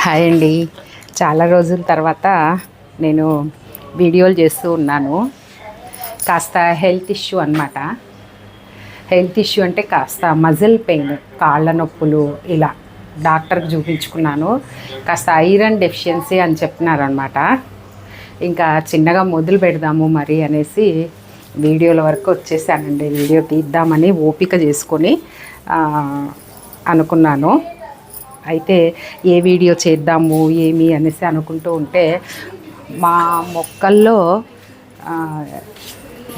Hi అండి. చాలా రోజుల తర్వాత నేను వీడియోలు చేస్తూ ఉన్నాను. కాస్త హెల్త్ ఇష్యూ అనమాట. హెల్త్ ఇష్యూ అంటే కాస్త మజిల్ పెయిన్, కాళ్ళ నొప్పులు ఇలా డాక్టర్కి చూపించుకున్నాను. కాస్త ఐరన్ డెఫిషియన్సీ అని చెప్తున్నారనమాట. ఇంకా చిన్నగా మొదలు పెడదాము మరి అనేసి వీడియోల వరకు వచ్చేసానండి. వీడియో తీద్దామని ఓపిక చేసుకొని అనుకున్నాను. అయితే ఏ వీడియో చేద్దాము ఏమి అనేసి అనుకుంటూ ఉంటే మా మొక్కల్లో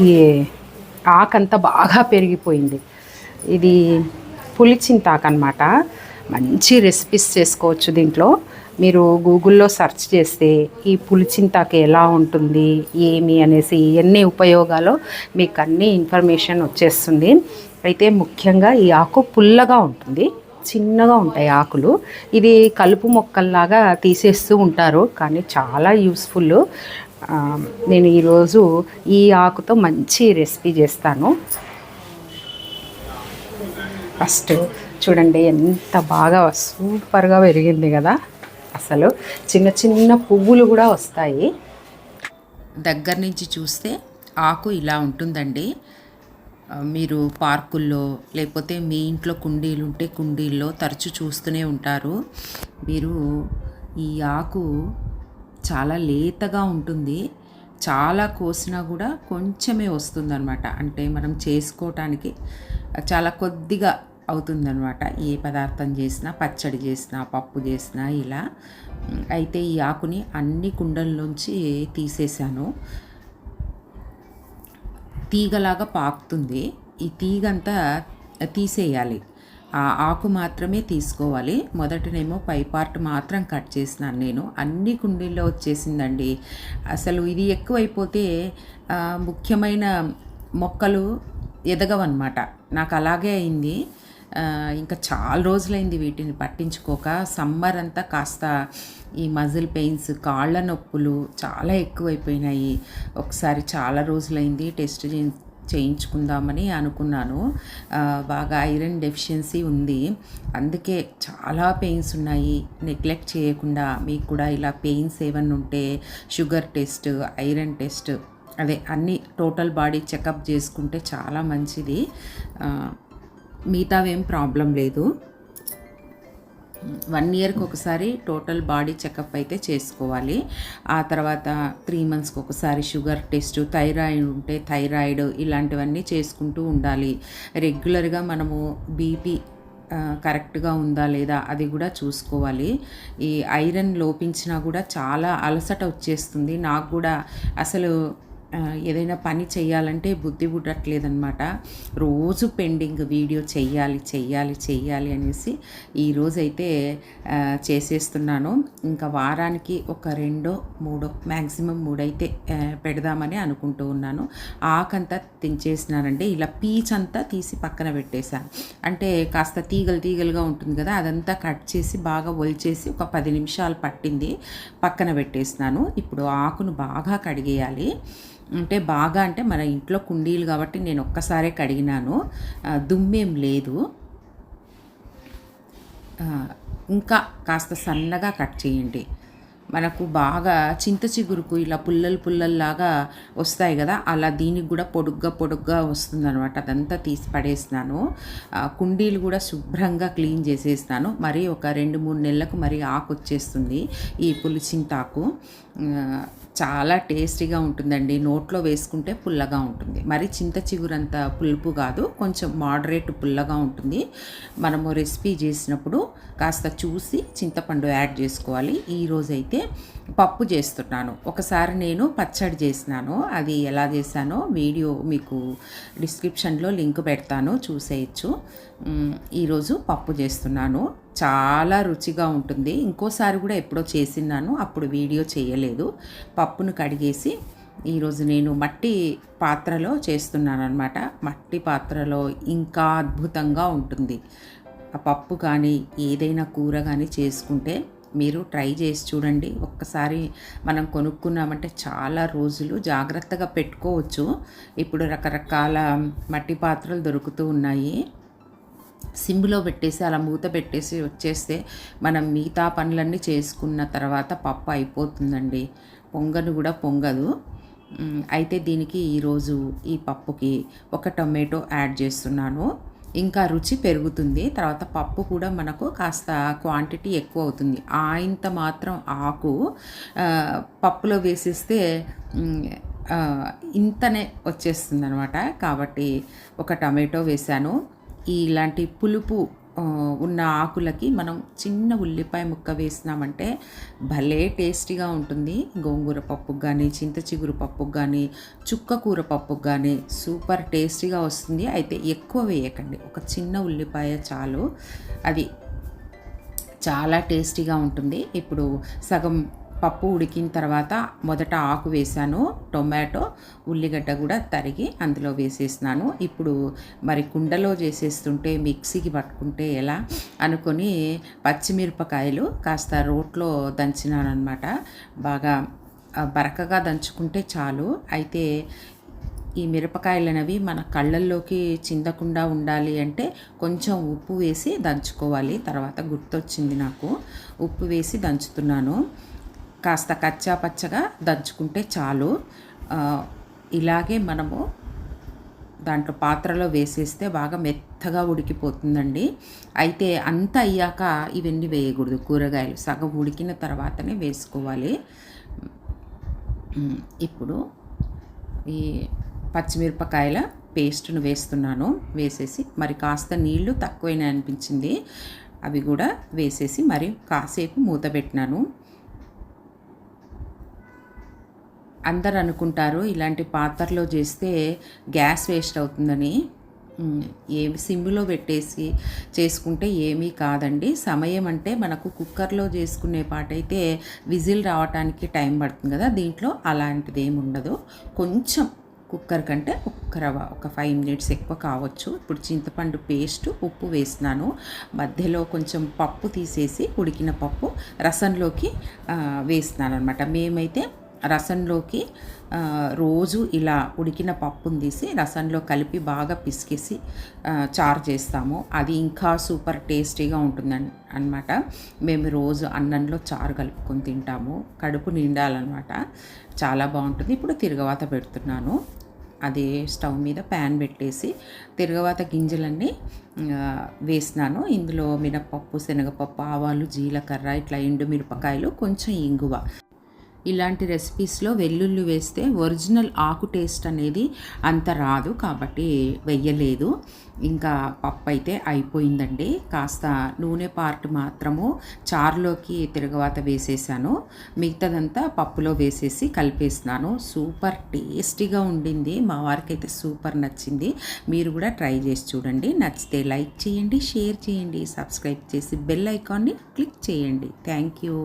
ఈ ఆకంతా బాగా పెరిగిపోయింది. ఇది పులిచింతాకు అనమాట. మంచి రెసిపీస్ చేసుకోవచ్చు దీంట్లో. మీరు గూగుల్లో సెర్చ్ చేస్తే ఈ పులిచింతాకు ఎలా ఉంటుంది ఏమి అనేసి ఎన్ని ఉపయోగాలు మీకు అన్ని ఇన్ఫర్మేషన్ వచ్చేస్తుంది. అయితే ముఖ్యంగా ఈ ఆకు పుల్లగా ఉంటుంది, చిన్నగా ఉంటాయి ఆకులు. ఇది కలుపు మొక్కల్లాగా తీసేస్తూ ఉంటారు, కానీ చాలా యూస్ఫుల్. నేను ఈరోజు ఈ ఆకుతో మంచి రెసిపీ చేస్తాను. ఫస్ట్ చూడండి ఎంత బాగా సూపర్గా పెరిగింది కదా. అసలు చిన్న చిన్న పువ్వులు కూడా వస్తాయి. దగ్గర నుంచి చూస్తే ఆకు ఇలా ఉంటుందండి. మీరు పార్కుల్లో లేకపోతే మీ ఇంట్లో కుండీలు ఉంటే కుండీల్లో తరచూ చూస్తూనే ఉంటారు. మీరు ఈ ఆకు చాలా లేతగా ఉంటుంది. చాలా కోసినా కూడా కొంచెమే వస్తుందన్నమాట. అంటే మనం చేసుకోవటానికి చాలా కొద్దిగా అవుతుందన్నమాట. ఏ పదార్థం చేసినా, పచ్చడి చేసినా, పప్పు చేసినా ఇలా. అయితే ఈ ఆకుని అన్ని కుండల్లోంచి తీసేసాను. తీగలాగా పాకుతుంది. ఈ తీగంతా తీసేయాలి, ఆ ఆకు మాత్రమే తీసుకోవాలి. మొదటనేమో పై పార్ట్ మాత్రం కట్ చేసినాను నేను. అన్ని కుండీల్లో వచ్చేసిందండి. అసలు ఇది ఎక్కువైపోతే ముఖ్యమైన మొక్కలు ఎదగవన్నమాట. నాకు అలాగే అయింది. ఇంకా చాలా రోజులైంది వీటిని పట్టించుకోక. సమ్మర్ అంతా కాస్త ఈ మజిల్ పెయిన్స్, కాళ్ళ నొప్పులు చాలా ఎక్కువైపోయినాయి. ఒకసారి చాలా రోజులైంది టెస్ట్ చేయించుకుందామని అనుకున్నాను. బాగా ఐరన్ డెఫిషియన్సీ ఉంది, అందుకే చాలా పెయిన్స్ ఉన్నాయి. నెగ్లెక్ట్ చేయకుండా మీకు కూడా ఇలా పెయిన్స్ ఏమన్నా ఉంటే షుగర్ టెస్ట్, ఐరన్ టెస్ట్, అదే అన్నీ టోటల్ బాడీ చెకప్ చేసుకుంటే చాలా మంచిది. మిగతావేం ప్రాబ్లం లేదు. 1 ఇయర్కి ఒకసారి టోటల్ బాడీ చెకప్ అయితే చేసుకోవాలి. ఆ తర్వాత 3 మంత్స్కి ఒకసారి షుగర్ టెస్ట్, థైరాయిడ్ ఉంటే థైరాయిడ్, ఇలాంటివన్నీ చేసుకుంటూ ఉండాలి. రెగ్యులర్గా మనము బీపీ కరెక్ట్గా ఉందా లేదా అది కూడా చూసుకోవాలి. ఈ ఐరన్ లోపించినా కూడా చాలా అలసట వచ్చేస్తుంది. నాకు కూడా అసలు ఏదైనా పని చేయాలంటే బుద్ధి పుట్టట్లేదనమాట. రోజు పెండింగ్ వీడియో చెయ్యాలి అనేసి ఈరోజైతే చేసేస్తున్నాను. ఇంకా వారానికి ఒక 2-3, మ్యాక్సిమం 3 అయితే పెడదామని అనుకుంటూ ఉన్నాను. ఆకంతా తెంచేసినానంటే ఇలా పీచ్ అంతా తీసి పక్కన పెట్టేశాను. అంటే కాస్త తీగలుగా ఉంటుంది కదా, అదంతా కట్ చేసి బాగా ఒలిచేసి ఒక 10 నిమిషాలు పట్టింది, పక్కన పెట్టేసినాను. ఇప్పుడు ఆకును బాగా కడిగేయాలి. అంటే మన ఇంట్లో కుండీలు కాబట్టి నేను ఒక్కసారే కడిగినాను, దుమ్మేం లేదు. ఇంకా కాస్త సన్నగా కట్ చేయండి. మనకు బాగా చింత చిగురుకు ఇలా పుల్లల్లాగా వస్తాయి కదా, అలా దీనికి కూడా పొడుగ్గా వస్తుందన్నమాట. అదంతా తీసి పడేసినాను. కుండీలు కూడా శుభ్రంగా క్లీన్ చేసేసినాను. మరి ఒక 2-3 నెలలకు మరి ఆకు వచ్చేస్తుంది ఈ పులిచింతాకు. చాలా టేస్టీగా ఉంటుందండి. నోట్లో వేసుకుంటే పుల్లగా ఉంటుంది. మరి చింత చిగురంత పులుపు కాదు, కొంచెం మోడరేట్ పుల్లగా ఉంటుంది. మనము రెసిపీ చేసినప్పుడు కాస్త చూసి చింతపండు యాడ్ చేసుకోవాలి. ఈరోజైతే పప్పు చేస్తున్నాను. ఒకసారి నేను పచ్చడి చేసినాను, అది ఎలా చేశానో వీడియో మీకు డిస్క్రిప్షన్లో లింక్ పెడతాను, చూసేయచ్చు. ఈరోజు పప్పు చేస్తున్నాను. చాలా రుచిగా ఉంటుంది. ఇంకోసారి కూడా ఎప్పుడో చేసినాను, అప్పుడు వీడియో చేయలేదు. పప్పును కడిగేసి ఈరోజు నేను మట్టి పాత్రలో చేస్తున్నాను అనమాట. మట్టి పాత్రలో ఇంకా అద్భుతంగా ఉంటుంది ఆ పప్పు కానీ ఏదైనా కూర కానీ చేసుకుంటే. మీరు ట్రై చేసి చూడండి. ఒక్కసారి మనం కొనుక్కున్నామంటే చాలా రోజులు జాగ్రత్తగా పెట్టుకోవచ్చు. ఇప్పుడు రకరకాల మట్టి పాత్రలు దొరుకుతూ ఉన్నాయి. సిమ్లో పెట్టేసి అలా మూత పెట్టేసి వచ్చేస్తే మనం మిగతా పనులన్నీ చేసుకున్న తర్వాత పప్పు అయిపోతుందండి. పొంగను కూడా పొంగదు. అయితే దీనికి ఈరోజు ఈ పప్పుకి ఒక టొమాటో యాడ్ చేస్తున్నాను. ఇంకా రుచి పెరుగుతుంది. తర్వాత పప్పు కూడా మనకు కాస్త క్వాంటిటీ ఎక్కువ అవుతుంది. ఇంత మాత్రం ఆకు పప్పులో వేసేస్తే ఇంతనే వచ్చేస్తుందనమాట. కాబట్టి ఒక టమాటో వేశాను. ఇలాంటి పులుపు ఉన్న ఆకులకి మనం చిన్న ఉల్లిపాయ ముక్క వేసినామంటే భలే టేస్టీగా ఉంటుంది. గోంగూర పప్పుకు కానీ, చింత చిగురు పప్పుకు కానీ, చుక్క కూర పప్పుకు కానీ సూపర్ టేస్టీగా వస్తుంది. అయితే ఎక్కువ వేయకండి, ఒక చిన్న ఉల్లిపాయ చాలు, అది చాలా టేస్టీగా ఉంటుంది. ఇప్పుడు సగం పప్పు ఉడికిన తర్వాత మొదట ఆకు వేసాను, టొమాటో, ఉల్లిగడ్డ కూడా తరిగి అందులో వేసేసినాను. ఇప్పుడు మరి కుండలో చేసేస్తుంటే మిక్సీకి పట్టుకుంటే ఎలా అనుకొని పచ్చిమిరపకాయలు కాస్త రోట్లో దంచినాను అనమాట. బాగా బరకగా దంచుకుంటే చాలు. అయితే ఈ మిరపకాయలు అనేవి మన కళ్ళల్లోకి చిందకుండా ఉండాలి అంటే కొంచెం ఉప్పు వేసి దంచుకోవాలి. తర్వాత గుర్తొచ్చింది నాకు, ఉప్పు వేసి దంచుతున్నాను. కాస్త కచ్చా పచ్చగా దంచుకుంటే చాలు. ఇలాగే మనము దాంట్లో పాత్రలో వేసేస్తే బాగా మెత్తగా ఉడికిపోతుందండి. అయితే అంత అయ్యాక ఇవన్నీ వేయకూడదు, కూరగాయలు సగం ఉడికిన తర్వాతనే వేసుకోవాలి. ఇప్పుడు ఈ పచ్చిమిరపకాయల పేస్ట్ను వేస్తున్నాను. వేసేసి మరి కాస్త నీళ్లు తక్కువైనా అనిపించింది, అవి కూడా వేసేసి మరి కాసేపు మూత పెట్టినాను. అందరు అనుకుంటారు ఇలాంటి పాత్రలో చేస్తే గ్యాస్ వేస్ట్ అవుతుందని. ఏమి సిమ్లో పెట్టేసి చేసుకుంటే ఏమీ కాదండి. సమయం అంటే మనకు కుక్కర్లో చేసుకునే పాటైతే విజిల్ రావడానికి టైం పడుతుంది కదా, దీంట్లో అలాంటిది ఏమి ఉండదు. కొంచెం కుక్కర్ కంటే ఒక 5 మినిట్స్ ఎక్కువ కావచ్చు. ఇప్పుడు చింతపండు పేస్టు, ఉప్పు వేసినాను. మధ్యలో కొంచెం పప్పు తీసేసి ఉడికిన పప్పు రసంలోకి వేసినాను అనమాట. మేమైతే రసంలోకి రోజు ఇలా ఉడికిన పప్పును తీసి రసంలో కలిపి బాగా పిసికేసి చారు చేస్తాము. అది ఇంకా సూపర్ టేస్టీగా ఉంటుంది అన్నమాట. మేము రోజు అన్నంలో చారు కలుపుకొని తింటాము, కడుపు నిండాలన్నమాట, చాలా బాగుంటుంది. ఇప్పుడు తిరగవాత పెడుతున్నాను. అది స్టవ్ మీద ప్యాన్ పెట్టేసి తిరగవాత గింజలన్నీ వేసినాను. ఇందులో మినపప్పు, శనగపప్పు, ఆవాలు, జీలకర్ర, ఇట్లా ఎండుమిరపకాయలు, కొంచెం ఇంగువ. ఇలాంటి రెసిపీస్లో వెల్లుల్లి వేస్తే ఒరిజినల్ ఆకు టేస్ట్ అనేది అంత రాదు, కాబట్టి వెయ్యలేదు. ఇంకా పప్పు అయితే అయిపోయిందండి. కాస్త నూనె పార్ట్ మాత్రము చారులోకి తిరగవాత వేసేసాను, మిగతాదంతా పప్పులో వేసేసి కలిపేసినాను. సూపర్ టేస్టీగా ఉండింది, మా వారికి అయితే సూపర్ నచ్చింది. మీరు కూడా ట్రై చేసి చూడండి. నచ్చితే లైక్ చేయండి, షేర్ చేయండి, సబ్స్క్రైబ్ చేసి బెల్ ఐకాన్ని క్లిక్ చేయండి. Thank you.